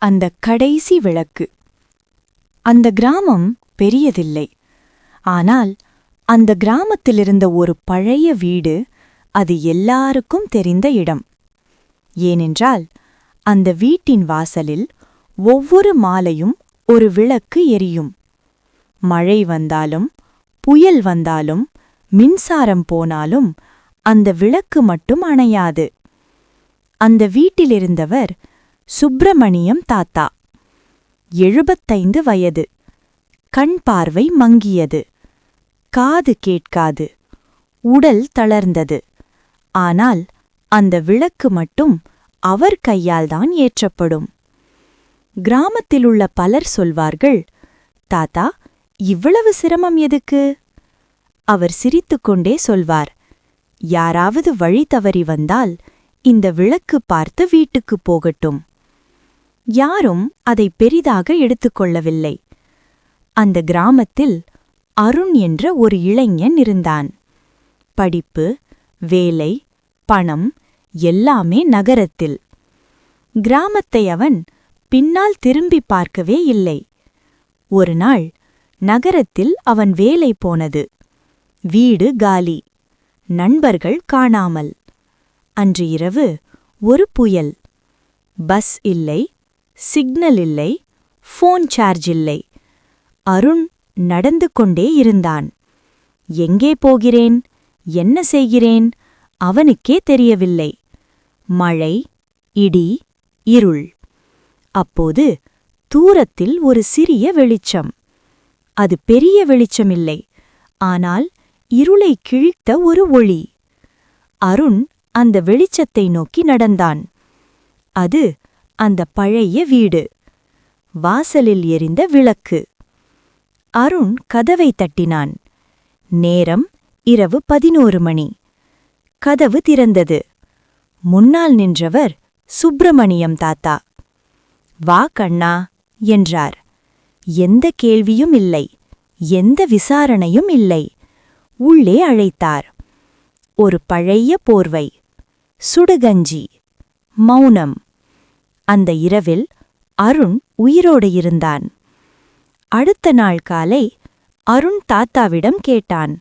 அந்த கடைசி விளக்கு. அந்த கிராமம் பெரியதில்லை. ஆனால் அந்த கிராமத்திலிருந்த ஒரு பழைய வீடு அது எல்லாருக்கும் தெரிந்த இடம். ஏனென்றால் அந்த வீட்டின் வாசலில் ஒவ்வொரு மாலையும் ஒரு விளக்கு எரியும். மழை வந்தாலும் புயல் வந்தாலும் மின்சாரம் போனாலும் அந்த விளக்கு மட்டும் அணையாது. அந்த வீட்டிலிருந்தவர் சுப்பிரமணியம் தாத்தா. 75 வயது. கண் பார்வை மங்கியது. காது கேட்காது. உடல் தளர்ந்தது. ஆனால் அந்த விளக்கு மட்டும் அவர் கையால்தான் ஏற்றப்படும். கிராமத்திலுள்ள பலர் சொல்வார்கள், தாத்தா, இவ்வளவு சிரமம் எதுக்கு? அவர் சிரித்துக்கொண்டே சொல்வார், யாராவது வழி தவறி வந்தால் இந்த விளக்கு பார்த்து வீட்டுக்குப் போகட்டும். யாரும் அதை பெரிதாக எடுத்துக்கொள்ளவில்லை. அந்த கிராமத்தில் அருண் என்ற ஒரு இளைஞன் இருந்தான். படிப்பு, வேலை, பணம் எல்லாமே நகரத்தில். கிராமத்தை அவன் பின்னால் திரும்பி பார்க்கவே இல்லை. ஒரு நாள் நகரத்தில் அவன் வேலை போனது. வீடு காலி. நண்பர்கள் காணாமல். அன்று இரவு ஒரு புயல். பஸ் இல்லை, சிக்னல் இல்லை, ஃபோன் சார்ஜ் இல்லை. அருண் நடந்து கொண்டே இருந்தான். எங்கே போகிறேன், என்ன செய்கிறேன் அவனுக்கே தெரியவில்லை. மழை, இடி, இருள். அப்போது தூரத்தில் ஒரு சிறிய வெளிச்சம். அது பெரிய வெளிச்சமில்லை, ஆனால் இருளை கிழித்த ஒரு ஒளி. அருண் அந்த வெளிச்சத்தை நோக்கி நடந்தான். அது அந்த பழைய வீடு. வாசலில் எரிந்த விளக்கு. அருண் கதவை தட்டினான். நேரம் இரவு 11 மணி. கதவு திறந்தது. முன்னால் நின்றவர் சுப்பிரமணியம் தாத்தா. வா கண்ணா என்றார். எந்த கேள்வியும் இல்லை, எந்த விசாரணையும் இல்லை. உள்ளே அழைத்தார். ஒரு பழைய போர்வை, சுடுகஞ்சி, மௌனம். அந்த இரவில் அருண் உயிரோடு இருந்தான். அடுத்த நாள் காலை அருண் தாத்தாவிடம் கேட்டான்,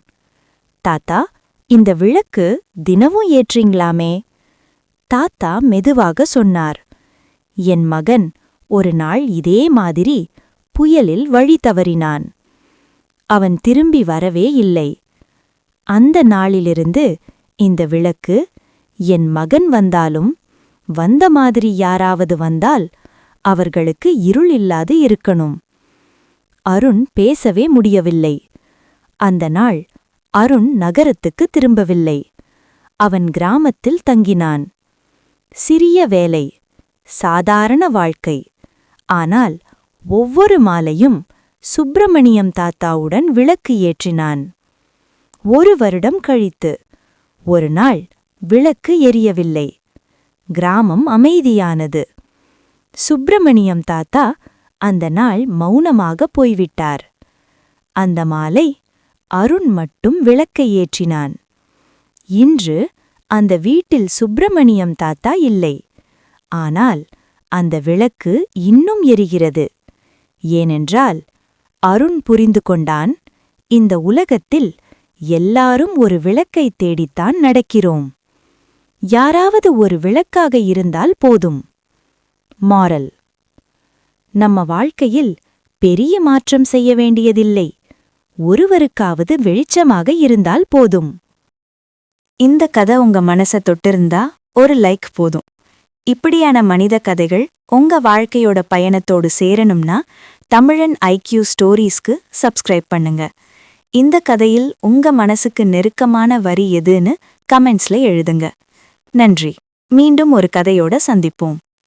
தாத்தா, இந்த விளக்கு தினமும் ஏற்றீங்களாமே? தாத்தா மெதுவாக சொன்னார், என் மகன் ஒரு நாள் இதே மாதிரி புயலில் வழி தவறினான். அவன் திரும்பி வரவே இல்லை. அந்த நாளிலிருந்து இந்த விளக்கு என் மகன் வந்தாலும் வந்த மாதிரி யாராவது வந்தால் அவர்களுக்கு இருள் இல்லாது இருக்கணும். அருண் பேசவே முடியவில்லை. அந்த நாள் அருண் நகரத்துக்கு திரும்பவில்லை. அவன் கிராமத்தில் தங்கினான். சிறிய வேலை, சாதாரண வாழ்க்கை. ஆனால் ஒவ்வொரு மாலையும் சுப்பிரமணியம் தாத்தாவுடன் விளக்கு ஏற்றினான். 1 வருடம் கழித்து ஒரு நாள் விளக்கு எரியவில்லை. கிராமம் அமைதியானது. சுப்பிரமணியம் தாத்தா அந்த நாள் மௌனமாக போய்விட்டார். அந்த மாலை அருண் மட்டும் விளக்கை ஏற்றினான். இன்று அந்த வீட்டில் சுப்பிரமணியம் தாத்தா இல்லை. ஆனால் அந்த விளக்கு இன்னும் எரிகிறது. ஏனென்றால் அருண் புரிந்து கொண்டான், இந்த உலகத்தில் எல்லாரும் ஒரு விளக்கை தேடித்தான் நடக்கிறோம். யாராவது ஒரு விளக்காக இருந்தால் போதும். மாரல்: நம்ம வாழ்க்கையில் பெரிய மாற்றம் செய்ய வேண்டியதில்லை. ஒருவருக்காவது வெளிச்சமாக இருந்தால் போதும். இந்த கதை உங்க மனசை தொட்டிருந்தா ஒரு லைக் போதும். இப்படியான மனித கதைகள் உங்க வாழ்க்கையோட பயணத்தோடு சேரணும்னா தமிழன் IQ ஸ்டோரீஸ்க்கு சப்ஸ்கிரைப் பண்ணுங்க. இந்த கதையில் உங்க மனசுக்கு நெருக்கமான வரி எதுன்னு கமெண்ட்ஸ்ல எழுதுங்க. நன்றி. மீண்டும் ஒரு கதையோட சந்திப்போம்.